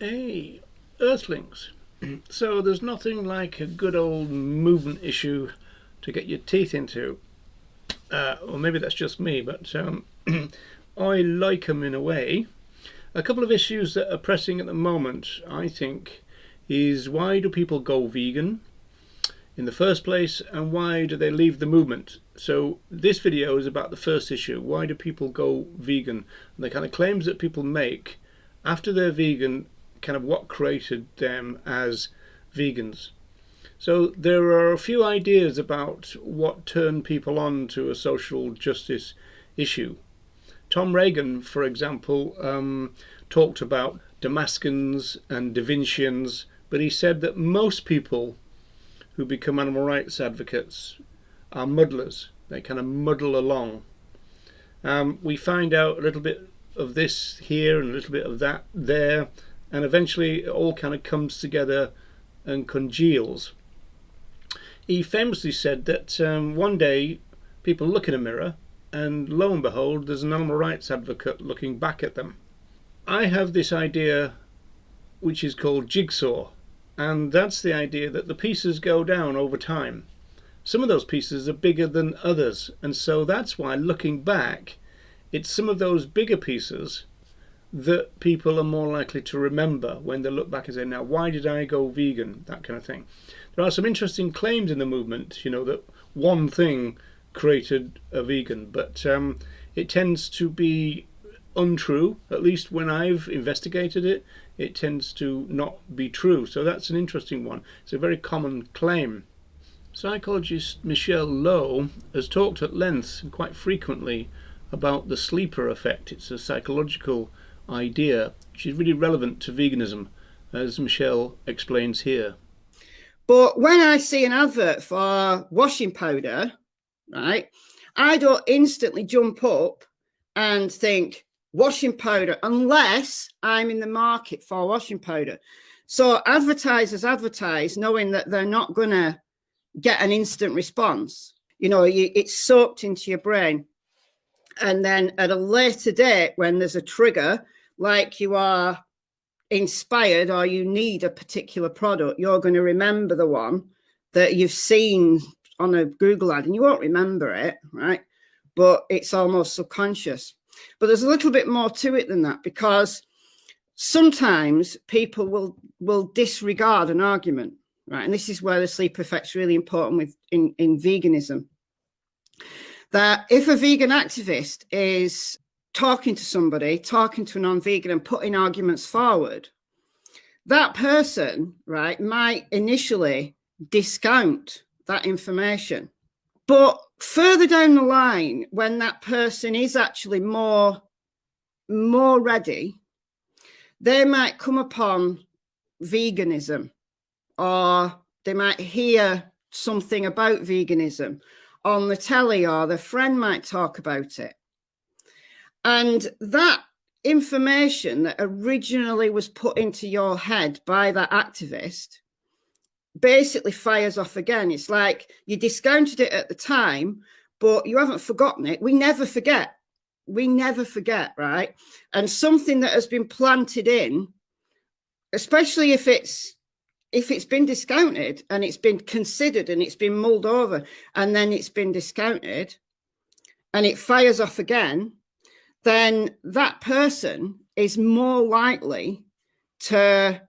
Hey, Earthlings. So there's nothing like a good old movement issue to get your teeth into. Or maybe that's just me, but I like them in a way. A couple of issues that are pressing at the moment, I think, is why do people go vegan in the first place, and why do they leave the movement? So this video is about the first issue. Why do people go vegan? And the kind of claims that people make after they're vegan, kind of what created them as vegans. So there are a few ideas about what turned people on to a social justice issue. Tom Reagan, for example, talked about Damascens and Da Vincians, but he said that most people who become animal rights advocates are muddlers. They kind of muddle along. We find out a little bit of this here and a little bit of that there, and eventually it all kind of comes together and congeals. He famously said that one day people look in a mirror and lo and behold there's an animal rights advocate looking back at them. I have this idea which is called jigsaw, and that's the idea that the pieces go down over time. Some of those pieces are bigger than others, and so that's why looking back, it's some of those bigger pieces that people are more likely to remember when they look back and say, now why did I go vegan, that kind of thing. There are some interesting claims in the movement, that one thing created a vegan, but it tends to be untrue. At least when I've investigated it, it tends to not be true. So that's an interesting one. It's a very common claim. Psychologist Michelle Lowe has talked at length and quite frequently about the sleeper effect. It's a psychological idea which is really relevant to veganism, as Michelle explains here. But when I see an advert for washing powder, right, I don't instantly jump up and think washing powder unless I'm in the market for washing powder. So advertisers advertise knowing that they're not going to get an instant response. It's soaked into your brain. And then at a later date, when there's a trigger, like you are inspired or you need a particular product, you're going to remember the one that you've seen on a Google ad, and you won't remember it, right? But it's almost subconscious. But there's a little bit more to it than that, because sometimes people will disregard an argument, right? And this is where the sleep effect's really important in veganism. That if a vegan activist is talking to somebody, talking to a non-vegan and putting arguments forward, that person, right, might initially discount that information. But further down the line, when that person is actually more ready, they might come upon veganism, or they might hear something about veganism on the telly, or their friend might talk about it. And that information that originally was put into your head by that activist basically fires off again. It's like you discounted it at the time, but you haven't forgotten it. We never forget. Right? And something that has been planted in, especially if it's been discounted and it's been considered and it's been mulled over and then it's been discounted and it fires off again, then that person is more likely to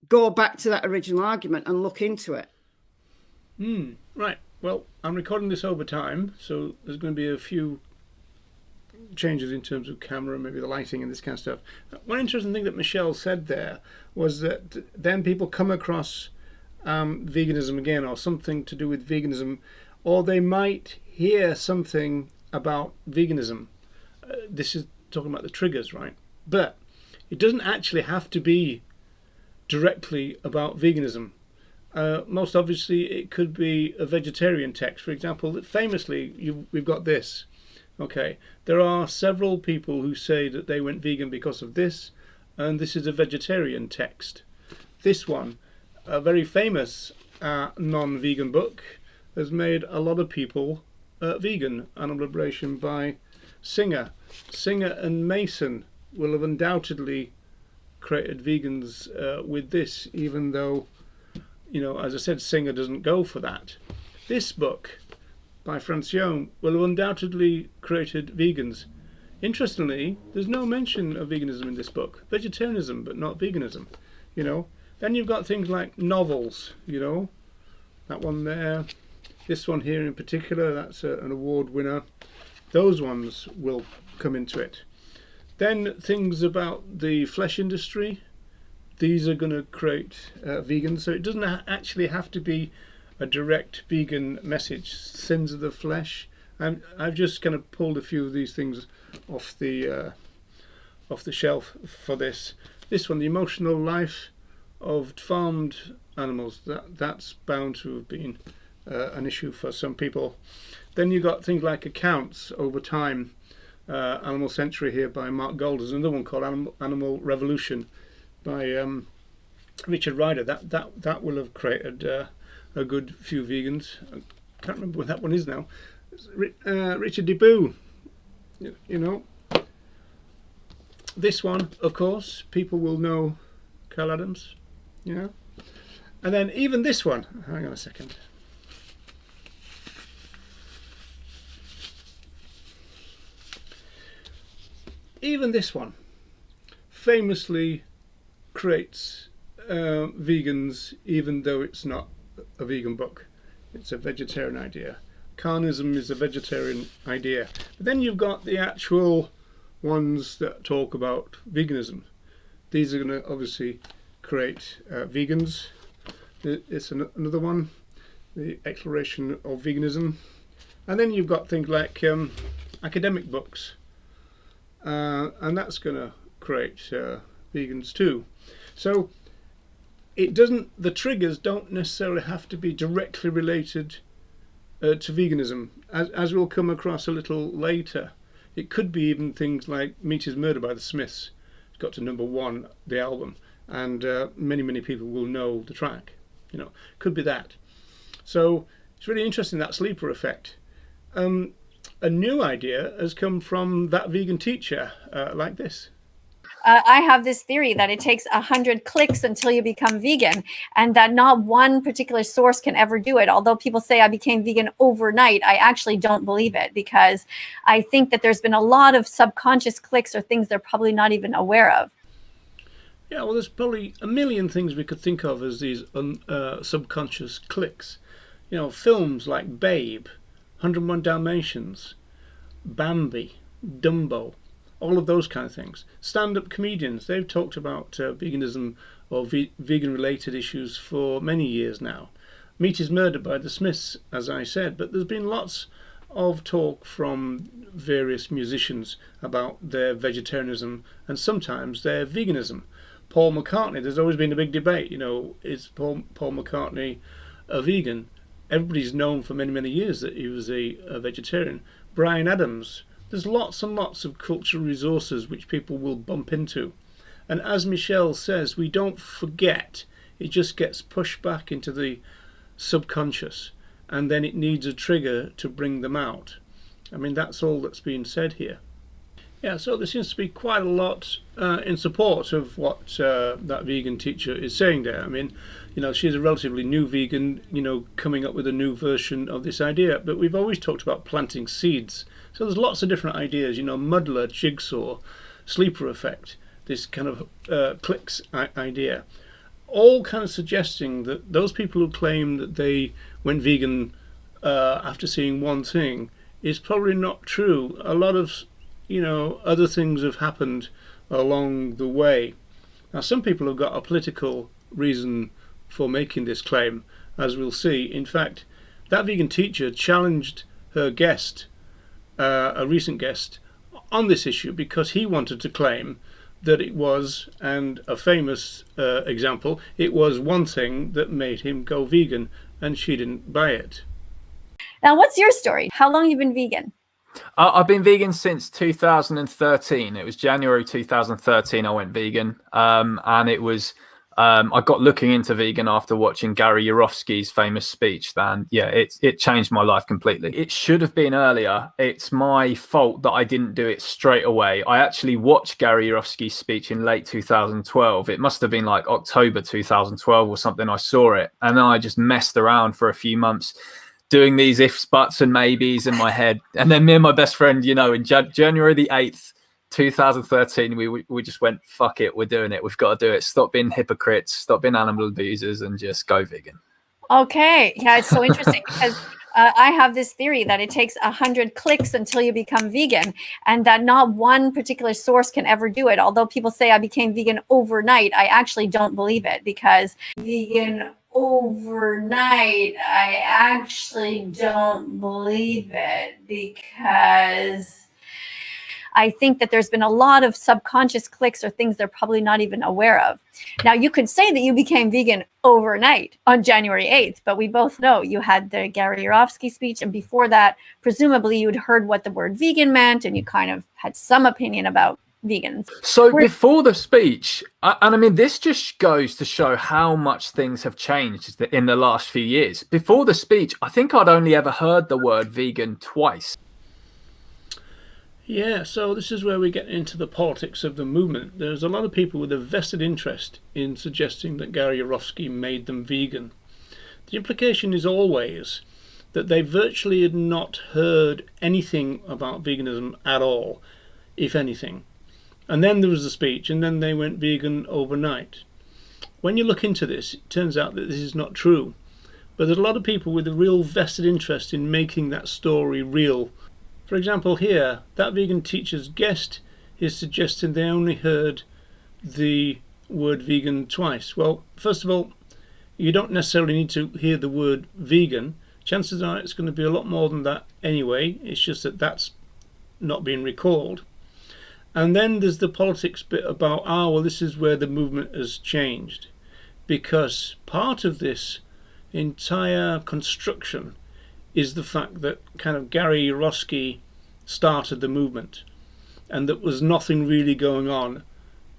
go back to that original argument and look into it. Right. Well, I'm recording this over time, so there's going to be a few changes in terms of camera, maybe the lighting and this kind of stuff. One interesting thing that Michelle said there was that then people come across veganism again, or something to do with veganism, or they might hear something about veganism. This is talking about the triggers, right? But it doesn't actually have to be directly about veganism. Most obviously, it could be a vegetarian text. For example, famously, we've got this. Okay, there are several people who say that they went vegan because of this, and this is a vegetarian text. This one, a very famous non-vegan book, has made a lot of people vegan. Animal Liberation by Singer and Mason will have undoubtedly created vegans with this, even though, as I said, Singer doesn't go for that. This book by Francione will have undoubtedly created vegans. Interestingly, there's no mention of veganism in this book. Vegetarianism, but not veganism. Then you've got things like novels. That one there. This one here in particular, that's an award winner. Those ones will come into it. Then things about the flesh industry. These are going to create vegans. So it doesn't actually have to be a direct vegan message. Sins of the flesh. I've just kind of pulled a few of these things off the shelf for this. This one, the emotional life of farmed animals. That's bound to have been an issue for some people. Then you got things like accounts over time. Animal Century here by Mark Gold. There's another one called Animal Revolution by Richard Ryder. That will have created a good few vegans. I can't remember what that one is now. Richard Deboo. This one, of course, people will know Carl Adams. And then even this one. Hang on a second. Even this one famously creates vegans, even though it's not a vegan book. It's a vegetarian idea. Carnism is a vegetarian idea. But then you've got the actual ones that talk about veganism. These are going to obviously create vegans. It's another one, the Exploration of Veganism. And then you've got things like academic books. And that's going to create vegans too. So the triggers don't necessarily have to be directly related to veganism, as we'll come across a little later. It could be even things like Meat is Murder by the Smiths. It's got to #1, the album, and many people will know the track. Could be that. So it's really interesting, that sleeper effect. A new idea has come from that vegan teacher, like this. I have this theory that it takes 100 clicks until you become vegan, and that not one particular source can ever do it. Although people say I became vegan overnight, I actually don't believe it, because I think that there's been a lot of subconscious clicks or things they're probably not even aware of. Yeah, well, there's probably a million things we could think of as these subconscious clicks. Films like Babe, 101 Dalmatians, Bambi, Dumbo, all of those kind of things. Stand-up comedians, they've talked about veganism or vegan-related issues for many years now. Meat is Murder by the Smiths, as I said, but there's been lots of talk from various musicians about their vegetarianism and sometimes their veganism. Paul McCartney, there's always been a big debate, is Paul McCartney a vegan? Everybody's known for many years that he was a vegetarian. Bryan Adams, there's lots and lots of cultural resources which people will bump into. And as Michelle says, we don't forget. It just gets pushed back into the subconscious, and then it needs a trigger to bring them out. I mean, that's all that's being said here. Yeah, so there seems to be quite a lot in support of what that vegan teacher is saying there. I mean, she's a relatively new vegan, coming up with a new version of this idea. But we've always talked about planting seeds. So there's lots of different ideas, muddler, jigsaw, sleeper effect, this kind of clicks idea. All kind of suggesting that those people who claim that they went vegan after seeing one thing is probably not true. A lot of other things have happened along the way. Now, some people have got a political reason for making this claim, as we'll see. In fact, that vegan teacher challenged her guest, a recent guest, on this issue because he wanted to claim that it was, and a famous example, it was one thing that made him go vegan, and she didn't buy it. Now, what's your story? How long have you been vegan? I've been vegan since 2013. It was January 2013 I went vegan, and it was I got looking into vegan after watching Gary Yourofsky's famous speech. And yeah, it changed my life completely. It should have been earlier. It's my fault that I didn't do it straight away. I actually watched Gary Yourofsky's speech in late 2012. It must have been like October 2012 or something. I saw it, and then I just messed around for a few months doing these ifs, buts, and maybes in my head. And then me and my best friend, in January the 8th, 2013, we just went, fuck it, we're doing it. We've got to do it. Stop being hypocrites, stop being animal abusers, and just go vegan. Okay. Yeah, it's so interesting because I have this theory that it takes 100 clicks until you become vegan, and that not one particular source can ever do it. Although people say I became vegan overnight, I actually don't believe it, because vegan overnight, I actually don't believe it, because I think that there's been a lot of subconscious clicks or things they're probably not even aware of. Now, you could say that you became vegan overnight on January 8th, but we both know you had the Gary Yourofsky speech, and before that, presumably you'd heard what the word vegan meant, and you kind of had some opinion about vegans. So before the speech, and I mean, this just goes to show how much things have changed in the last few years. Before the speech, I think I'd only ever heard the word vegan twice. Yeah, so this is where we get into the politics of the movement. There's a lot of people with a vested interest in suggesting that Gary Yourofsky made them vegan. The implication is always that they virtually had not heard anything about veganism at all, if anything. And then there was the speech, and then they went vegan overnight. When you look into this, it turns out that this is not true. But there's a lot of people with a real vested interest in making that story real. For example, here, that vegan teacher's guest is suggesting they only heard the word vegan twice. Well, first of all, you don't necessarily need to hear the word vegan. Chances are it's going to be a lot more than that anyway. It's just that that's not being recalled. And then there's the politics bit about, well, this is where the movement has changed. Because part of this entire construction is the fact that kind of Gary Yourofsky started the movement, and that was nothing really going on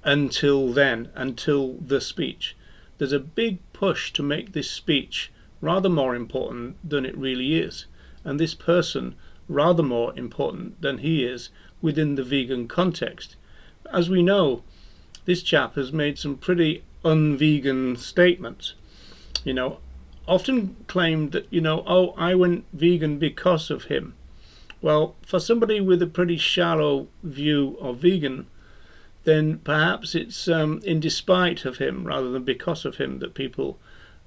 until then, until the speech. There's a big push to make this speech rather more important than it really is, and this person rather more important than he is within the vegan context. As we know, this chap has made some pretty un-vegan statements. Often claimed that, I went vegan because of him. Well, for somebody with a pretty shallow view of vegan, then perhaps it's in despite of him rather than because of him that people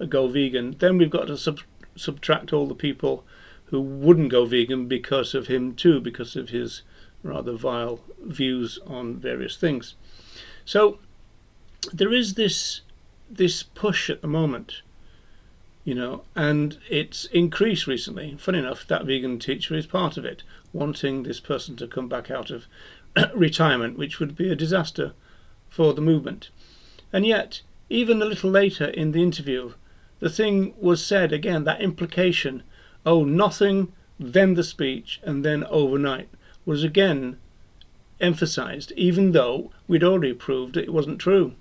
go vegan. Then we've got to subtract all the people who wouldn't go vegan because of him too, because of his rather vile views on various things. So there is this push at the moment, and it's increased recently. Funny enough, that vegan teacher is part of it, wanting this person to come back out of retirement, which would be a disaster for the movement. And yet, even a little later in the interview, the thing was said again, that implication, nothing, then the speech, and then overnight, was again emphasized, even though we'd already proved it wasn't true.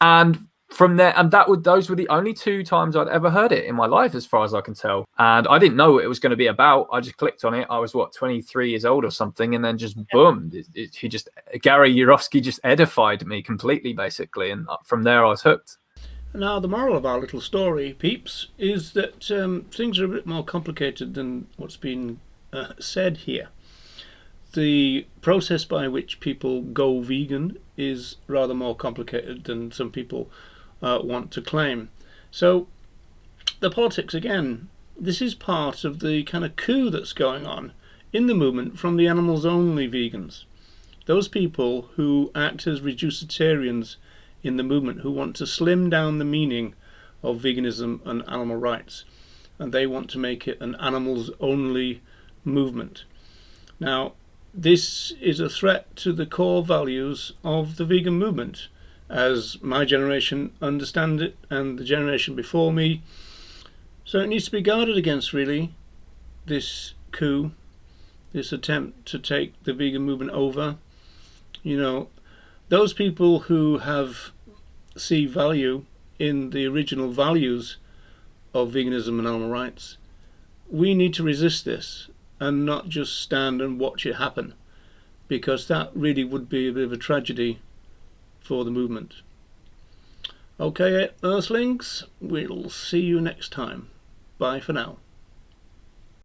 And from there, and those were the only two times I'd ever heard it in my life, as far as I can tell. And I didn't know what it was going to be about. I just clicked on it. I was 23 years old or something, and then just boom, Gary Yourofsky just edified me completely, basically, and from there I was hooked. Now, the moral of our little story, peeps, is that things are a bit more complicated than what's been said here. The process by which people go vegan is rather more complicated than some people want to claim. So the politics, again, this is part of the kind of coup that's going on in the movement from the animals only vegans. Those people who act as reducitarians in the movement, who want to slim down the meaning of veganism and animal rights, and they want to make it an animals only movement. Now, this is a threat to the core values of the vegan movement, as my generation understand it, and the generation before me. So it needs to be guarded against, really, this coup, this attempt to take the vegan movement over. Those people who have see value in the original values of veganism and animal rights, we need to resist this and not just stand and watch it happen, because that really would be a bit of a tragedy for the movement. Okay, Earthlings, we'll see you next time. Bye for now.